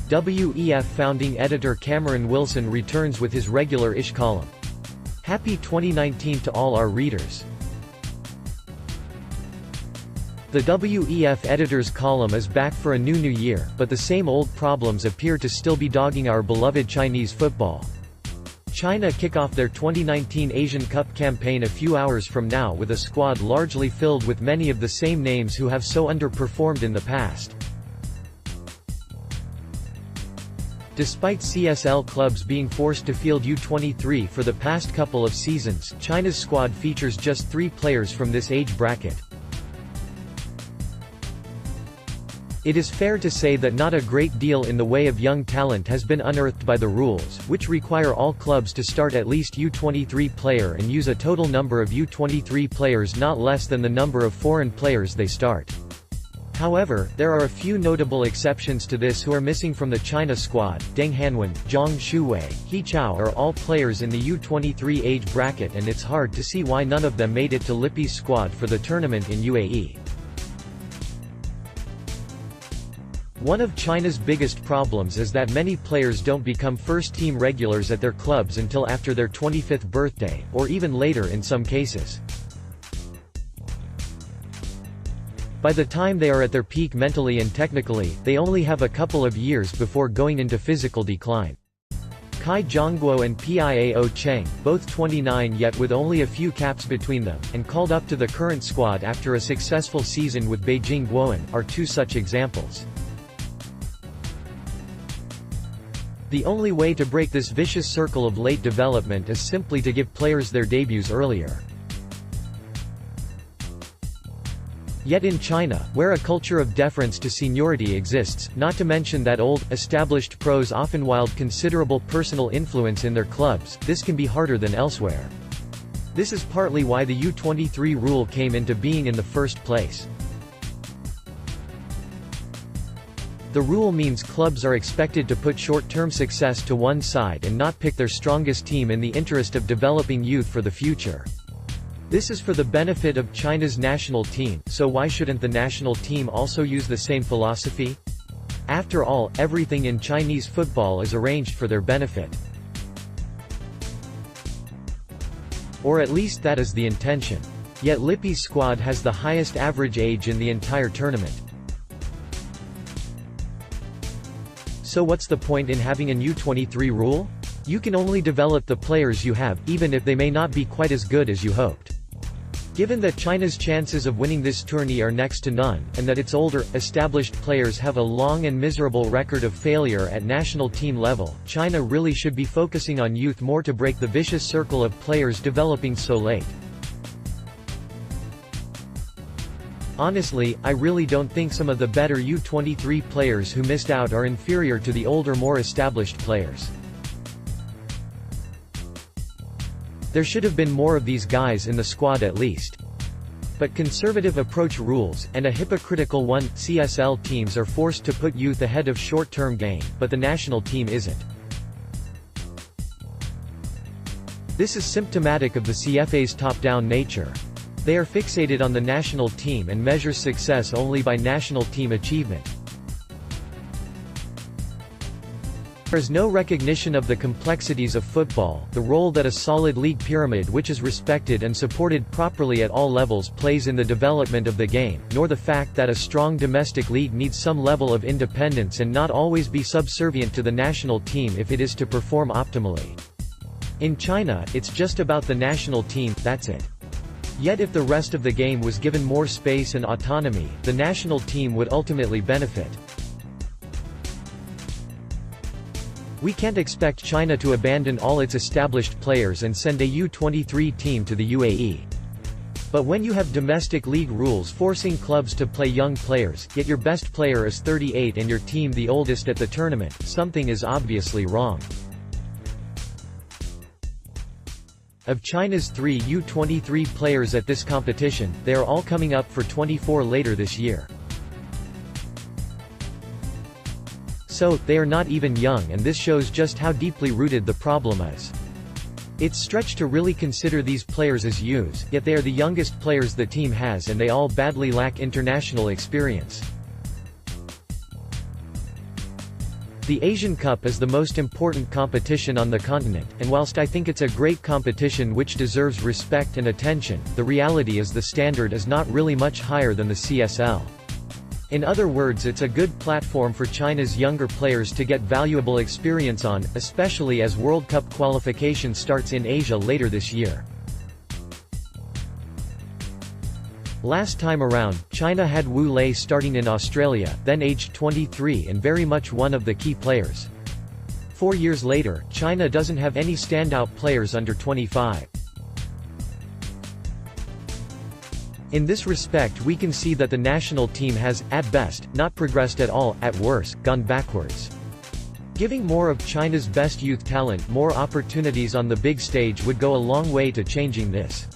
WEF founding editor Cameron Wilson returns with his regular-ish column. Happy 2019 to all our readers. The WEF editor's column is back for a new year, but the same old problems appear to still be dogging our beloved Chinese football. China kick off their 2019 Asian Cup campaign a few hours from now with a squad largely filled with many of the same names who have so underperformed in the past. Despite CSL clubs being forced to field U23 for the past couple of seasons, China's squad features just 3 players from this age bracket. It is fair to say that not a great deal in the way of young talent has been unearthed by the rules, which require all clubs to start at least U23 player and use a total number of U23 players not less than the number of foreign players they start. However, there are a few notable exceptions to this who are missing from the China squad. Deng Hanwen, Zhang Shuwei, He Chao are all players in the U23 age bracket, and it's hard to see why none of them made it to Lippi's squad for the tournament in UAE. One of China's biggest problems is that many players don't become first-team regulars at their clubs until after their 25th birthday, or even later in some cases. By the time they are at their peak mentally and technically, they only have a couple of years before going into physical decline. Kai Zhongguo and Piao Cheng, both 29 yet with only a few caps between them, and called up to the current squad after a successful season with Beijing Guoan, are 2 such examples. The only way to break this vicious circle of late development is simply to give players their debuts earlier. Yet in China, where a culture of deference to seniority exists, not to mention that old, established pros often wield considerable personal influence in their clubs, this can be harder than elsewhere. This is partly why the U23 rule came into being in the first place. The rule means clubs are expected to put short-term success to one side and not pick their strongest team in the interest of developing youth for the future. This is for the benefit of China's national team, so why shouldn't the national team also use the same philosophy? After all, everything in Chinese football is arranged for their benefit. Or at least that is the intention. Yet Lippi's squad has the highest average age in the entire tournament. So what's the point in having a U23 rule? You can only develop the players you have, even if they may not be quite as good as you hoped. Given that China's chances of winning this tourney are next to none, and that its older, established players have a long and miserable record of failure at national team level, China really should be focusing on youth more to break the vicious circle of players developing so late. Honestly, I really don't think some of the better U23 players who missed out are inferior to the older, more established players. There should have been more of these guys in the squad at least. But conservative approach rules, and a hypocritical one. CSL teams are forced to put youth ahead of short-term gain, but the national team isn't. This is symptomatic of the CFA's top-down nature. They are fixated on the national team and measure success only by national team achievement. There is no recognition of the complexities of football, the role that a solid league pyramid which is respected and supported properly at all levels plays in the development of the game, nor the fact that a strong domestic league needs some level of independence and not always be subservient to the national team if it is to perform optimally. In China, it's just about the national team, that's it. Yet if the rest of the game was given more space and autonomy, the national team would ultimately benefit. We can't expect China to abandon all its established players and send a U23 team to the UAE. But when you have domestic league rules forcing clubs to play young players, yet your best player is 38 and your team the oldest at the tournament, something is obviously wrong. Of China's 3 U23 players at this competition, they are all coming up for 24 later this year. So, they are not even young, and this shows just how deeply rooted the problem is. It's stretched to really consider these players as youths, yet they are the youngest players the team has and they all badly lack international experience. The Asian Cup is the most important competition on the continent, and whilst I think it's a great competition which deserves respect and attention, the reality is the standard is not really much higher than the CSL. In other words, it's a good platform for China's younger players to get valuable experience on, especially as World Cup qualification starts in Asia later this year. Last time around, China had Wu Lei starting in Australia, then aged 23 and very much one of the key players. 4 years later, China doesn't have any standout players under 25. In this respect, we can see that the national team has, at best, not progressed at all, at worst, gone backwards. Giving more of China's best youth talent more opportunities on the big stage would go a long way to changing this.